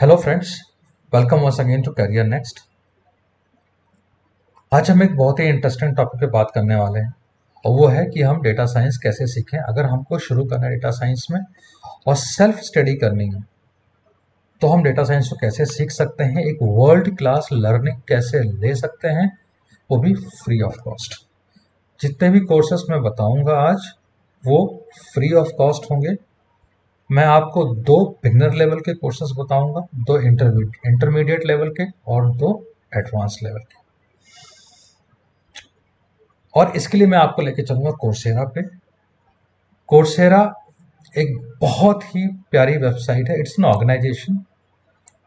Hello friends, welcome once again to career next. आज हम एक बहुत ही इंटरेस्टिंग टॉपिक पे बात करने वाले हैं और वो है कि हम डेटा साइंस कैसे सीखें। अगर हमको शुरू करना है डेटा साइंस में और सेल्फ स्टडी करनी है तो हम डेटा साइंस को कैसे सीख सकते हैं, एक वर्ल्ड क्लास लर्निंग कैसे ले सकते हैं, वो भी फ्री ऑफ कॉस्ट। जितने भी कोर्सेस मैं बताऊंगा आज वो फ्री ऑफ कॉस्ट होंगे। मैं आपको दो बिगनर लेवल के कोर्सेज बताऊंगा, दो इंटरमीडिएट लेवल के और दो एडवांस लेवल के। और इसके लिए मैं आपको लेके चलूंगा कोर्सेरा पे। कोर्सेरा एक बहुत ही प्यारी वेबसाइट है, इट्स एन ऑर्गेनाइजेशन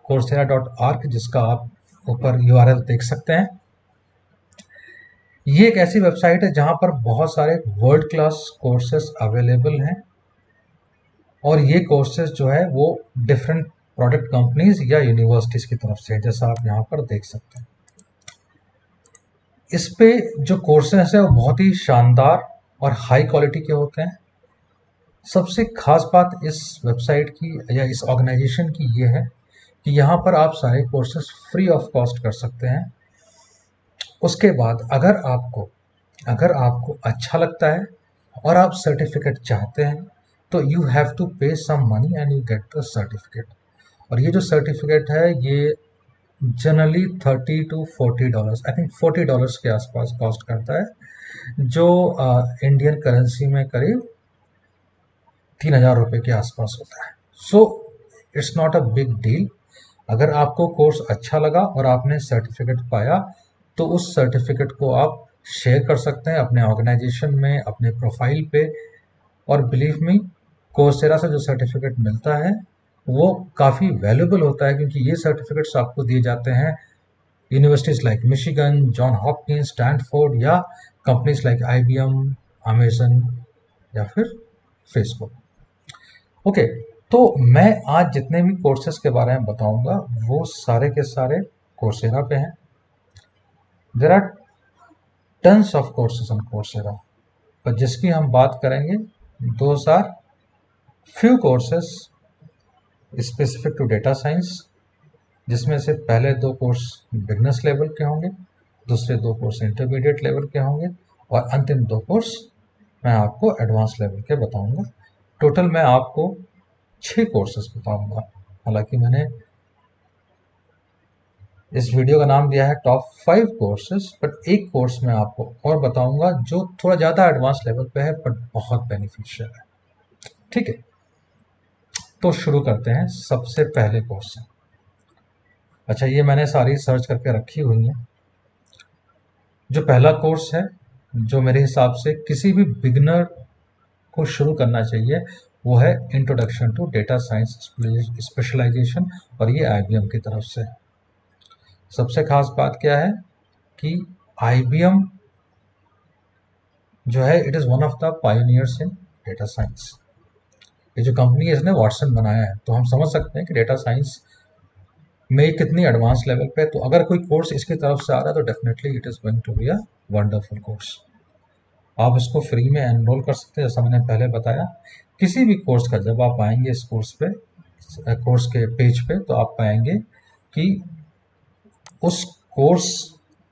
coursera.org, जिसका आप ऊपर URL देख सकते हैं। ये एक ऐसी वेबसाइट है जहां पर बहुत सारे वर्ल्ड क्लास कोर्सेज अवेलेबल हैं और ये कोर्सेज जो है वो डिफरेंट प्रोडक्ट कंपनीज या यूनिवर्सिटीज की तरफ से है, जैसा आप यहाँ पर देख सकते हैं। इस पे जो कोर्सेज है वो बहुत ही शानदार और हाई क्वालिटी के होते हैं। सबसे खास बात इस वेबसाइट की या इस ऑर्गेनाइजेशन की ये है कि यहाँ पर आप सारे कोर्सेज फ्री ऑफ कॉस्ट कर सकते हैं। उसके बाद अगर आपको अच्छा लगता है और आप सर्टिफिकेट चाहते हैं तो you have to pay some money and you get the certificate. और ये जो सर्टिफिकेट है ये जनरली $30 to $40, आई थिंक $40 के आसपास कॉस्ट करता है, जो इंडियन करेंसी में करीब 3,000 रुपये के आसपास होता है। So it's not a big deal. अगर आपको कोर्स अच्छा लगा और आपने सर्टिफिकेट पाया तो उस सर्टिफिकेट को आप शेयर कर सकते हैं अपने ऑर्गेनाइजेशन में, अपने प्रोफाइल पे। और बिलीव मी, कोर्सेरा से जो सर्टिफिकेट मिलता है वो काफ़ी वैल्यूबल होता है, क्योंकि ये सर्टिफिकेट्स आपको दिए जाते हैं universities like Michigan, John Hopkins, Stanford या कंपनीज लाइक IBM, अमेजन या फिर फेसबुक। ओके, तो मैं आज जितने भी कोर्सेज के बारे में बताऊंगा वो सारे के सारे कोर्सेरा पे हैं। There are tons of courses on Coursera, पर जिसकी हम बात करेंगे those are few courses specific to data science, जिसमें से पहले दो कोर्स बिगनर्स लेवल के होंगे, दूसरे दो कोर्स इंटरमीडिएट लेवल के होंगे और अंतिम दो कोर्स मैं आपको एडवांस लेवल के बताऊंगा। टोटल मैं आपको 6 कोर्सेज बताऊंगा। हालांकि मैंने इस वीडियो का नाम दिया है टॉप 5 कोर्सेज, बट एक कोर्स मैं आपको और बताऊंगा जो थोड़ा ज़्यादा एडवांस लेवल पे है बट बहुत बेनिफिशियल है। ठीक है, तो शुरू करते हैं सबसे पहले कोर्स से। अच्छा, ये मैंने सारी सर्च करके रखी हुई है। जो पहला कोर्स है, जो मेरे हिसाब से किसी भी बिगनर को शुरू करना चाहिए, वो है introduction to data science specialization, और ये IBM की तरफ से। सबसे खास बात क्या है कि IBM जो है it is one of the pioneers in data science. ये जो कंपनी है इसने वाटसन बनाया है, तो हम समझ सकते हैं कि डेटा साइंस में कितनी एडवांस लेवल पे। तो अगर कोई कोर्स इसकी तरफ से आ रहा है तो definitely it is going to be a wonderful course. आप इसको फ्री में एनरोल कर सकते हैं, जैसा मैंने पहले बताया। किसी भी कोर्स का जब आप आएंगे इस कोर्स के पेज पे, तो आप पाएंगे कि उस कोर्स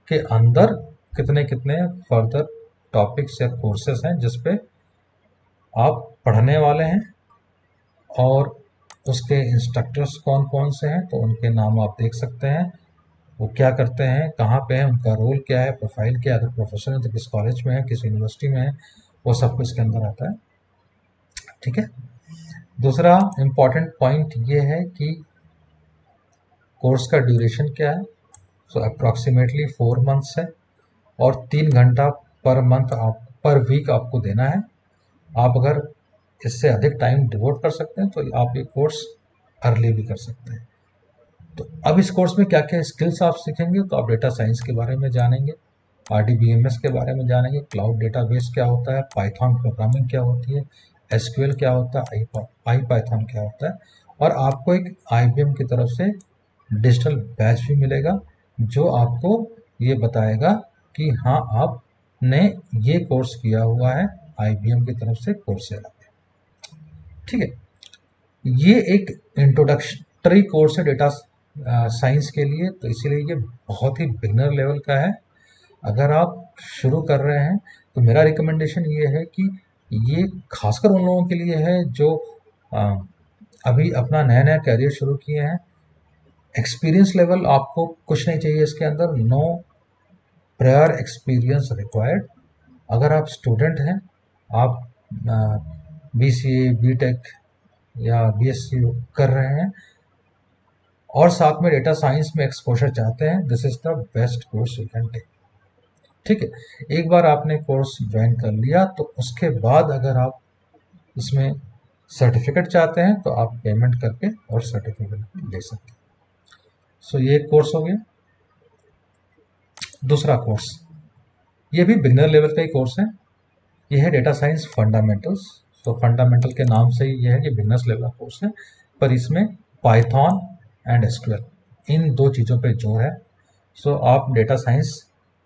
के अंदर कितने कितने फर्दर टॉपिक्स या कोर्सेज हैं जिस पे आप पढ़ने वाले हैं, और उसके इंस्ट्रक्टर्स कौन कौन से हैं तो उनके नाम आप देख सकते हैं। वो क्या करते हैं, कहाँ पे हैं, उनका रोल क्या है, प्रोफाइल क्या है, अगर प्रोफेसर है तो किस कॉलेज में है, किस यूनिवर्सिटी में है, वो सब कुछ इसके अंदर आता है। ठीक है, दूसरा इम्पॉर्टेंट पॉइंट ये है कि कोर्स का ड्यूरेशन क्या है। सो अप्रॉक्सीमेटली 4 मंथ्स है और 3 घंटा पर वीक आपको देना है। आप अगर इससे अधिक टाइम डिवोट कर सकते हैं तो आप ये कोर्स अर्ली भी कर सकते हैं। तो अब इस कोर्स में क्या क्या स्किल्स आप सीखेंगे, तो आप डेटा साइंस के बारे में जानेंगे, RDBMS के बारे में जानेंगे, क्लाउड डेटाबेस क्या होता है, पाइथन प्रोग्रामिंग क्या होती है, SQL क्या होता है, IPython क्या होता है। और आपको एक IBM की तरफ से डिजिटल बैच भी मिलेगा जो आपको ये बताएगा कि हाँ आपने ये कोर्स किया हुआ है IBM की तरफ से कोर्सेरा पे। ठीक है, ये एक इंट्रोडक्शन इंट्रोडक्टरी कोर्स है डेटा साइंस के लिए, तो इसीलिए ये बहुत ही बिगनर लेवल का है। अगर आप शुरू कर रहे हैं तो मेरा रिकमेंडेशन ये है कि ये खासकर उन लोगों के लिए है जो अ, अभी अपना नया नया करियर शुरू किए हैं। एक्सपीरियंस लेवल आपको कुछ नहीं चाहिए इसके अंदर, नो प्रायर एक्सपीरियंस रिक्वायर्ड। अगर आप स्टूडेंट हैं, आप BCA BTech या BSc कर रहे हैं और साथ में डेटा साइंस में एक्सपोजर चाहते हैं, this is the best course you can take. ठीक है, एक बार आपने कोर्स ज्वाइन कर लिया तो उसके बाद अगर आप इसमें सर्टिफिकेट चाहते हैं तो आप पेमेंट करके और सर्टिफिकेट ले सकते हैं। सो ये एक कोर्स हो गया। दूसरा कोर्स, ये भी बिगनर लेवल का ही कोर्स है। ये है डेटा साइंस फंडामेंटल्स। तो फंडामेंटल के नाम से ही ये है कि बिगनर्स लेवल का कोर्स है, पर इसमें पाइथन एंड एसक्यूएल इन दो चीज़ों पे जोर है। सो आप डेटा साइंस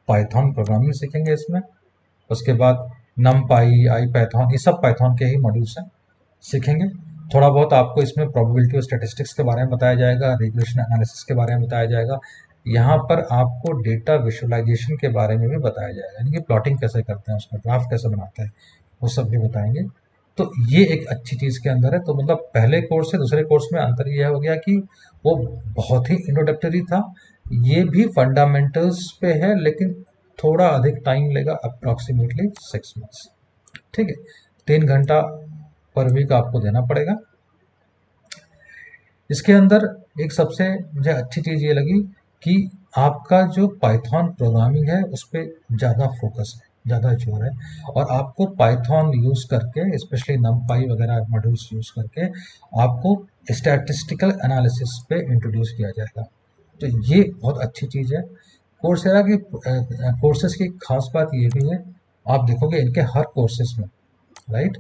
पाइथन प्रोग्रामिंग सीखेंगे इसमें। उसके बाद नमपाई, आईपाइथन, ये सब पाइथन के ही मॉड्यूल्स हैं, सीखेंगे। थोड़ा बहुत आपको इसमें प्रोबेबिलिटी और स्टैटिस्टिक्स के बारे में बताया जाएगा, रिग्रेशन एनालिसिस के बारे में बताया जाएगा। यहाँ पर आपको डेटा विजुअलाइजेशन के बारे में भी बताया जाएगा, यानी कि प्लॉटिंग कैसे करते हैं, उसका ग्राफ कैसे बनाते हैं, वो सब भी बताएंगे। तो ये एक अच्छी चीज़ के अंदर है। तो मतलब पहले कोर्स से दूसरे कोर्स में अंतर यह हो गया कि वो बहुत ही इंट्रोडक्टरी था, ये भी फंडामेंटल्स पे है लेकिन थोड़ा अधिक टाइम लेगा, अप्रॉक्सीमेटली 6 मंथ्स। ठीक है, 3 घंटा पर वीक आपको देना पड़ेगा। इसके अंदर एक सबसे मुझे अच्छी चीज़ ये लगी कि आपका जो पाइथन प्रोग्रामिंग है उस पर ज़्यादा फोकस है, ज़्यादा जोर है, और आपको पाइथन यूज़ करके, स्पेशली नमपाई वगैरह मॉड्यूल्स यूज़ करके आपको स्टैटिस्टिकल एनालिसिस पे इंट्रोड्यूस किया जाएगा। तो ये बहुत अच्छी चीज़ है। कोर्सेरा की कोर्सेज की खास बात ये भी है, आप देखोगे इनके हर कोर्सेज में, राइट,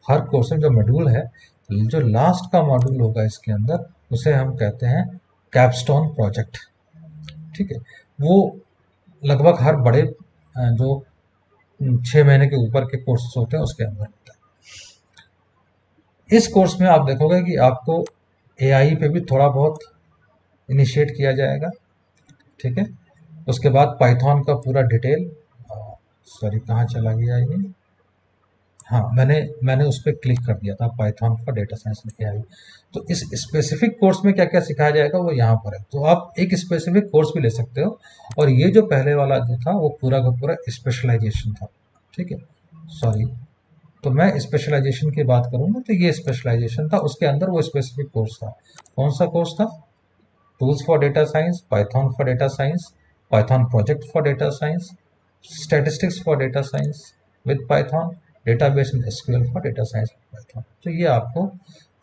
हर कोर्स में जो मॉड्यूल है, जो लास्ट का मॉड्यूल होगा इसके अंदर, उसे हम कहते हैं कैपस्टोन प्रोजेक्ट। ठीक है, वो लगभग हर बड़े जो 6 महीने के ऊपर के कोर्सेज होते हैं उसके अंदर होता है। इस कोर्स में आप देखोगे कि आपको AI पे भी थोड़ा बहुत इनिशिएट किया जाएगा। ठीक है, उसके बाद पाइथन का पूरा डिटेल, सॉरी कहाँ चला गया ये, हाँ, मैंने उस पर क्लिक कर दिया था, पाइथन फॉर डेटा साइंस में AI। तो इस स्पेसिफिक कोर्स में क्या क्या सिखाया जाएगा वो यहाँ पर है। तो आप एक स्पेसिफिक कोर्स भी ले सकते हो, और ये जो पहले वाला जो था वो पूरा का पूरा स्पेशलाइजेशन था। ठीक है, सॉरी, तो मैं स्पेशलाइजेशन की बात करूँगा तो ये स्पेशलाइजेशन था, उसके अंदर वो स्पेसिफिक कोर्स था। कौन सा कोर्स था? Tools for data science, Python for data science, Python project for data science, statistics for data science with Python, database in SQL for data science Python. तो ये आपको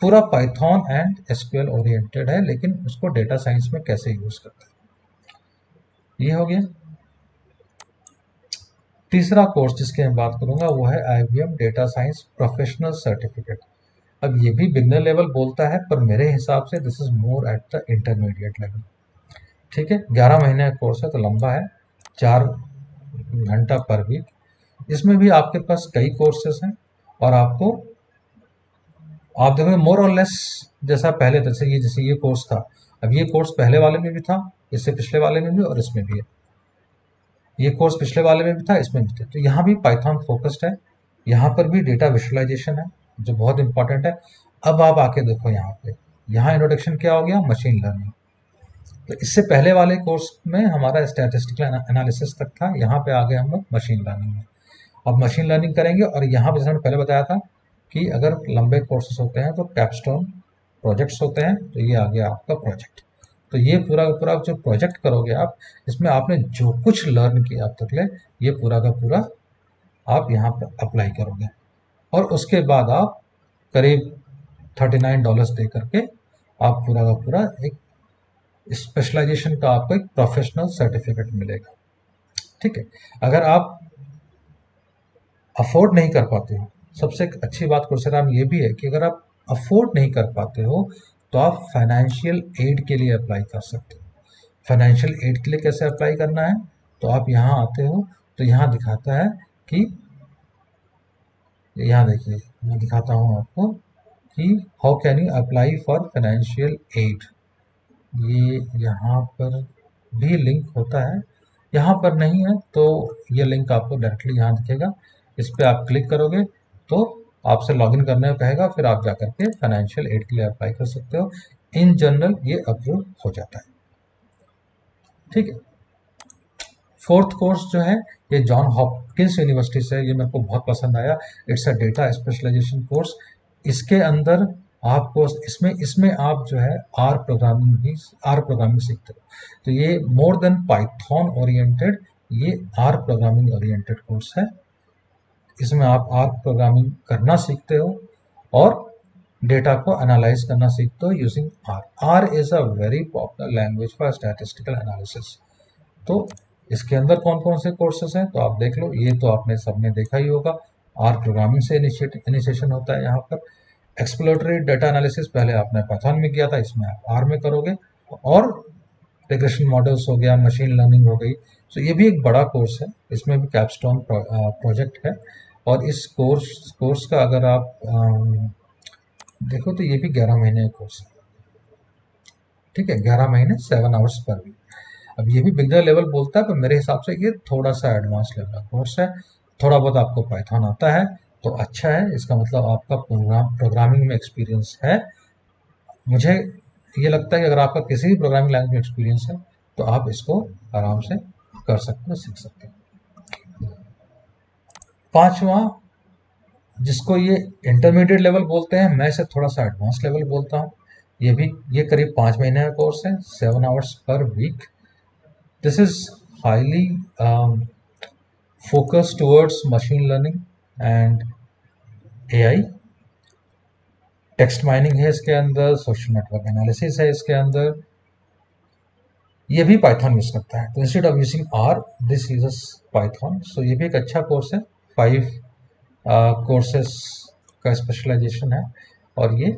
पूरा पाइथन एंड एसक्यूएल ओरिएंटेड है, लेकिन उसको data science में कैसे use करते हैं, ये हो गया। तीसरा कोर्स जिसकी मैं बात करूंगा वो है IBM data science professional certificate. अब ये भी बिगनर लेवल बोलता है, पर मेरे हिसाब से this is more at the intermediate level. ठीक है, 11 महीने का कोर्स है तो लंबा है, 4 घंटा पर वीक। इसमें भी आपके पास कई कोर्सेज हैं, और आपको आप देखोगे मोर और लेस जैसा पहले था, जैसे ये कोर्स था, अब ये कोर्स पहले वाले में भी था, इससे पिछले वाले में भी, और इसमें भी है। ये कोर्स पिछले वाले में भी था, इसमें भी था। तो यहाँ भी पाइथन फोकस्ड है, यहाँ पर भी डेटा विजुअलाइजेशन है जो बहुत इंपॉर्टेंट है। अब आप आके देखो यहाँ पे, यहाँ इंट्रोडक्शन क्या हो गया, मशीन लर्निंग। तो इससे पहले वाले कोर्स में हमारा स्टैटिस्टिकल एनालिसिस तक था, यहाँ पे आ गए हम लोग मशीन लर्निंग में। अब मशीन लर्निंग करेंगे, और यहाँ पे जैसे मैंने पहले बताया था कि अगर लंबे कोर्सेज होते हैं तो कैपस्टोन प्रोजेक्ट्स होते हैं, तो ये आ गया आपका प्रोजेक्ट। तो ये पूरा का पूरा जो प्रोजेक्ट करोगे आप, इसमें आपने जो कुछ लर्न किया अब तक ले, ये पूरा का पूरा आप यहाँ पर अप्लाई करोगे, और उसके बाद आप करीब $39 दे करके आप पूरा का पूरा एक स्पेशलाइजेशन का आपको एक प्रोफेशनल सर्टिफिकेट मिलेगा। ठीक है, अगर आप अफोर्ड नहीं कर पाते हो, सबसे अच्छी बात कोर्सेरा में ये भी है कि अगर आप अफोर्ड नहीं कर पाते हो तो आप फाइनेंशियल एड के लिए अप्लाई कर सकते हो। फाइनेंशियल एड के लिए कैसे अप्लाई करना है, तो आप यहाँ आते हो तो यहाँ दिखाता है कि, यहाँ देखिए मैं दिखाता हूँ आपको कि how can you apply for financial aid. ये यहाँ पर भी लिंक होता है, यहाँ पर नहीं है तो ये लिंक आपको डायरेक्टली यहाँ दिखेगा। इस पर आप क्लिक करोगे तो आपसे लॉगिन करने को कहेगा, फिर आप जाकर के फाइनेंशियल एड के लिए अप्लाई कर सकते हो। इन जनरल ये अप्रूव हो जाता है, ठीक है। फोर्थ कोर्स जो है ये जॉन हॉपकिंस यूनिवर्सिटी से, ये मेरे को बहुत पसंद आया। It's a data specialization course. इसके अंदर आपको इसमें इसमें आप जो है आर प्रोग्रामिंग सीखते हो। तो ये मोर देन पाइथन ओरिएंटेड, ये आर प्रोग्रामिंग ओरिएंटेड कोर्स है। इसमें आप आर प्रोग्रामिंग करना सीखते हो और डेटा को एनालाइज करना सीखते हो using R. R is a very popular language for statistical analysis. तो इसके अंदर कौन कौन से कोर्सेज हैं तो आप देख लो। ये तो आपने सबने देखा ही होगा, आर प्रोग्रामिंग से इनिशिएशन होता है यहाँ पर। एक्सप्लोरेटरी डेटा एनालिसिस पहले आपने पाइथन में किया था, इसमें आप आर में करोगे। और रिग्रेशन मॉडल्स हो गया, मशीन लर्निंग हो गई। तो ये भी एक बड़ा कोर्स है, इसमें भी कैपस्टोन प्रोजेक्ट है। और इस कोर्स का अगर आप देखो तो ये भी 11 महीने का कोर्स है, ठीक है। 11 महीने 7 आवर्स पर वीक। अब ये भी बिगनर लेवल बोलता है, पर मेरे हिसाब से ये थोड़ा सा एडवांस लेवल का कोर्स है। थोड़ा बहुत आपको पाइथन आता है तो अच्छा है, इसका मतलब आपका प्रोग्रामिंग में एक्सपीरियंस है। मुझे ये लगता है कि अगर आपका किसी भी प्रोग्रामिंग लैंग्वेज में एक्सपीरियंस है तो आप इसको आराम से कर सकते हो, सीख सकते हो। पांचवा, जिसको ये इंटरमीडिएट लेवल बोलते हैं, मैं इसे थोड़ा सा एडवांस लेवल बोलता हूँ। ये करीब 5 महीने का कोर्स है, 7 hours per week. This is highly focus towards machine learning and AI. Text mining है इसके अंदर, सोशल नेटवर्क एनालिसिस है इसके अंदर। ये भी पाइथन यूज करता है, तो instead of using R this uses Python. So ये भी एक अच्छा कोर्स है। 5 कोर्सेस का स्पेशलाइजेशन है और ये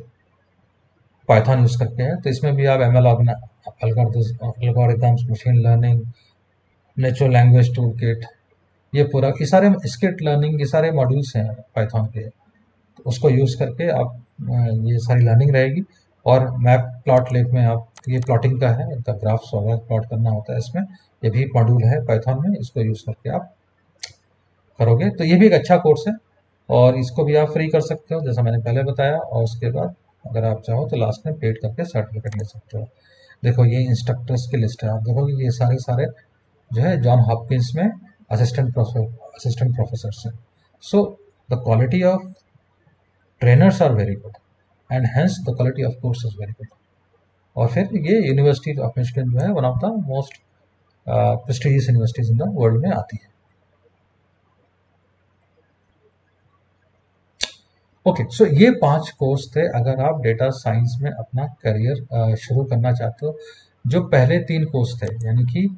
पाइथन यूज करके है। तो इसमें भी आप ML algorithms, machine learning, natural language tool kit, ये सारे स्किट लर्निंग, ये सारे मॉड्यूल्स हैं पाइथन के। तो उसको यूज़ करके आप ये सारी लर्निंग रहेगी। और मैप प्लॉट लेक में आप, ये प्लॉटिंग का है, इनका ग्राफ्स वगैरह प्लॉट करना होता है इसमें। ये भी मॉड्यूल है पाइथन में, इसको यूज़ करके आप करोगे। तो ये भी एक अच्छा कोर्स है और इसको भी आप फ्री कर सकते हो जैसा मैंने पहले बताया। और उसके बाद अगर आप चाहो तो लास्ट में पेड करके सर्टिफिकेट ले सकते हो। देखो ये इंस्ट्रक्टर्स की लिस्ट है, आप देखोगे ये सारे जो है जॉन हॉपकिंस में असिस्टेंट प्रोफेसर हैं। So the quality of trainers are very good and hence the quality of course is very good. और फिर ये यूनिवर्सिटी ऑफ मिशिगन जो है one of the most prestigious universities in the world में आती है। Okay, सो ये 5 कोर्स थे अगर आप डेटा साइंस में अपना करियर शुरू करना चाहते हो। जो पहले 3 कोर्स थे यानी कि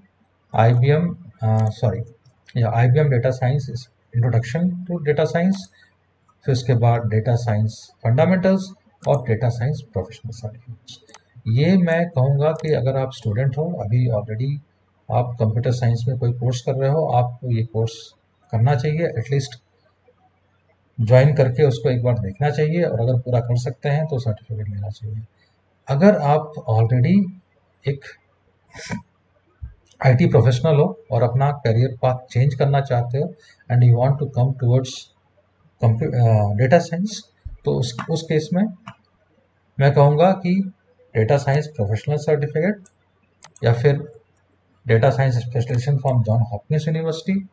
IBM data science introduction to data science, फिर उसके बाद डेटा साइंस फंडामेंटल्स और डेटा साइंस प्रोफेशनल सर्टिफिकेट्स। ये मैं कहूँगा कि अगर आप स्टूडेंट हो, अभी ऑलरेडी आप कंप्यूटर साइंस में कोई कोर्स कर रहे हो, आपको ये कोर्स करना चाहिए। एटलीस्ट ज्वाइन करके उसको एक बार देखना चाहिए और अगर पूरा कर सकते हैं तो सर्टिफिकेट लेना चाहिए। अगर आप ऑलरेडी एक IT प्रोफेशनल हो और अपना करियर पाथ चेंज करना चाहते हो and you want to come towards data science, तो उस केस में मैं कहूँगा कि डेटा साइंस प्रोफेशनल सर्टिफिकेट या फिर data science specialization from John Hopkins university,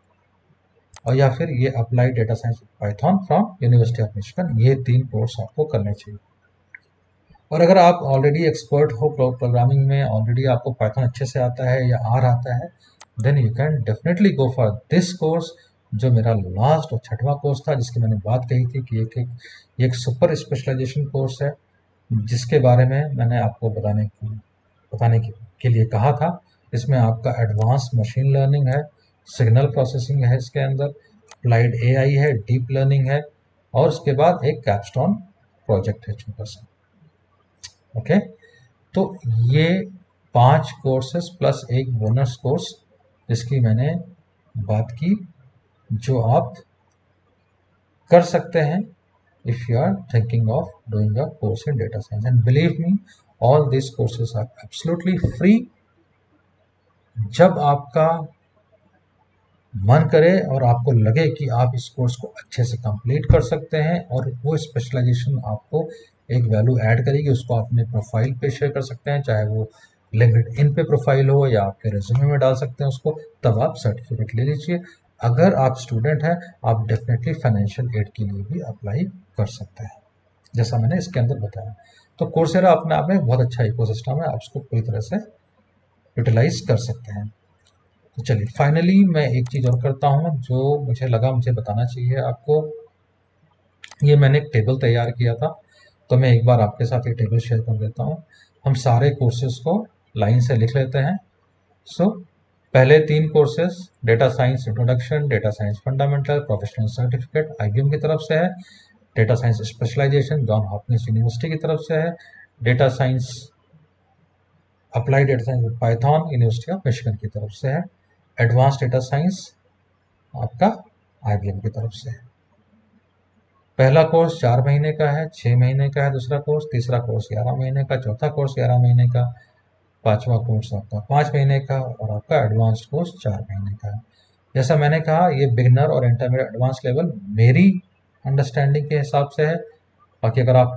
और या फिर ये applied data science Python from university of Michigan, ये 3 कोर्स आपको करने चाहिए। और अगर आप ऑलरेडी एक्सपर्ट हो प्रोग्रामिंग में, ऑलरेडी आपको पाइथन अच्छे से आता है या आर आता है, then you can definitely go for this course, जो मेरा लास्ट और 6वां कोर्स था, जिसकी मैंने बात कही थी कि एक सुपर स्पेशलाइजेशन कोर्स है, जिसके बारे में मैंने आपको बताने के लिए कहा था। इसमें आपका एडवांस मशीन लर्निंग है, सिग्नल प्रोसेसिंग है इसके अंदर, अप्लाइड AI है, डीप लर्निंग है, और उसके बाद एक कैपस्टोन प्रोजेक्ट है छोटा सा। ओके, तो ये 5 कोर्सेस प्लस एक बोनस कोर्स जिसकी मैंने बात की, जो आप कर सकते हैं if you are thinking of doing a course in data science. And believe me, all this courses are absolutely free. जब आपका मन करे और आपको लगे कि आप इस कोर्स को अच्छे से कंप्लीट कर सकते हैं और वो स्पेशलाइजेशन आपको एक वैल्यू ऐड करेगी, उसको आप अपने प्रोफाइल पे शेयर कर सकते हैं, चाहे वो लिंक्डइन पे प्रोफाइल हो या आपके रेज्यूमे में डाल सकते हैं उसको, तब आप सर्टिफिकेट ले लीजिए। अगर आप स्टूडेंट हैं, आप डेफिनेटली फाइनेंशियल एड के लिए भी अप्लाई कर सकते हैं, जैसा मैंने इसके अंदर बताया। तो कोर्सेरा अपने आप में बहुत अच्छा इकोसिस्टम है, आप उसको पूरी तरह से यूटिलाइज कर सकते हैं। तो चलिए फाइनली मैं एक चीज़ और करता हूँ जो मुझे लगा मुझे बताना चाहिए आपको। ये मैंने एक टेबल तैयार किया था, तो मैं एक बार आपके साथ ये टेबल शेयर कर देता हूँ। हम सारे कोर्सेज को लाइन से लिख लेते हैं। सो पहले 3 courses data science introduction, data science fundamental, professional certificate IBM की तरफ से है। Data science specialization John Hopkins university की तरफ से है। Data science applied data science Python university of Michigan की तरफ से है। एडवांस डेटा साइंस आपका आईबीएम की तरफ से है। पहला कोर्स 4 महीने का है, 6 महीने का है दूसरा कोर्स, तीसरा कोर्स 11 महीने का, चौथा कोर्स 11 महीने का, पांचवा कोर्स आपका 5 महीने का और आपका एडवांस्ड कोर्स 4 महीने का है। जैसा मैंने कहा, ये बिगिनर और इंटरमीडिएट एडवांस लेवल मेरी अंडरस्टैंडिंग के हिसाब से है। बाकी अगर आप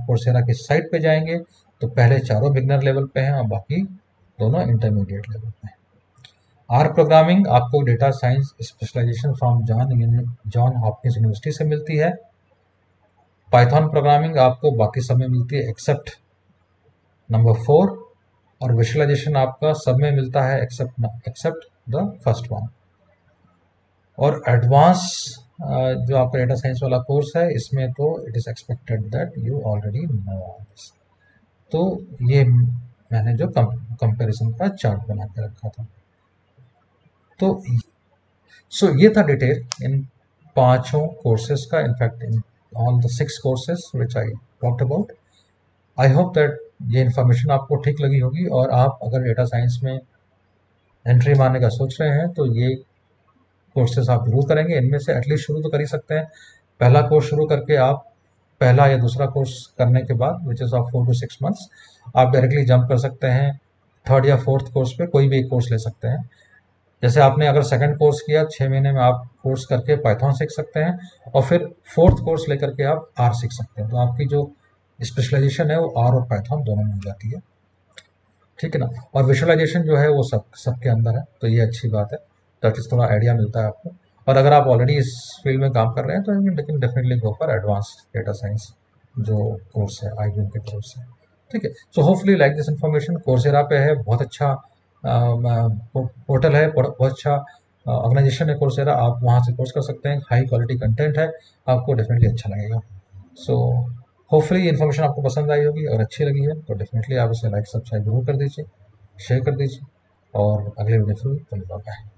कोर्सेरा की साइट पे जाएंगे तो पहले चारों बिगिनर लेवल पे हैं और बाकी दोनों इंटरमीडिएट लेवल पे हैं। आर प्रोग्रामिंग आपको data science specialization from John Hopkins university से मिलती है। पाइथन प्रोग्रामिंग आपको बाकी सब में मिलती है एक्सेप्ट नंबर 4, और विजुअलाइजेशन आपका सब में मिलता है एक्सेप्ट द फर्स्ट वन। और एडवांस जो आपका डेटा साइंस वाला कोर्स है, इसमें तो it is expected that you already know all this. तो ये मैंने जो कंपैरिजन का चार्ट बना के रखा था। तो सो ये था डिटेल इन पांचों कोर्सेज का, in fact in all the 6 courses which I talked about. I hope that ये इन्फॉर्मेशन आपको ठीक लगी होगी, और आप अगर डेटा साइंस में एंट्री मारने का सोच रहे हैं तो ये कोर्सेज आप जरूर करेंगे। इनमें से एटलीस्ट शुरू तो कर ही सकते हैं। पहला कोर्स शुरू करके आप पहला या दूसरा कोर्स करने के बाद which is of 4 to 6 months आप डायरेक्टली जंप कर सकते हैं थर्ड या फोर्थ कोर्स पे, कोई भी एक कोर्स ले सकते हैं। जैसे आपने अगर सेकंड कोर्स किया, 6 महीने में आप कोर्स करके पाइथन सीख सकते हैं, और फिर फोर्थ कोर्स लेकर के आप आर सीख सकते हैं। तो आपकी जो स्पेशलाइजेशन है वो आर और पाइथन दोनों में हो जाती है, ठीक है ना। और विजुअलाइजेशन जो है वो सबके अंदर है, तो ये अच्छी बात है, ताकि थोड़ा आइडिया मिलता है आपको। और अगर आप ऑलरेडी इस फील्ड में काम कर रहे हैं तो लेकिन definitely go for advance data science जो कोर्स है आईबीएम के कोर्स है, ठीक है। So hopefully like this information. Coursera पे है, बहुत अच्छा पोर्टल है, बहुत अच्छा ऑर्गेनाइजेशन है कोर्सेरा, आप वहाँ से कोर्स कर सकते हैं। हाई क्वालिटी कंटेंट है, आपको डेफिनेटली अच्छा लगेगा। सो होपफुली ये इन्फॉर्मेशन आपको पसंद आई होगी, अगर अच्छी लगी है तो डेफिनेटली आप इसे लाइक सब्सक्राइब जरूर कर दीजिए, शेयर कर दीजिए, और अगले वीडियो फिर मिलते हैं।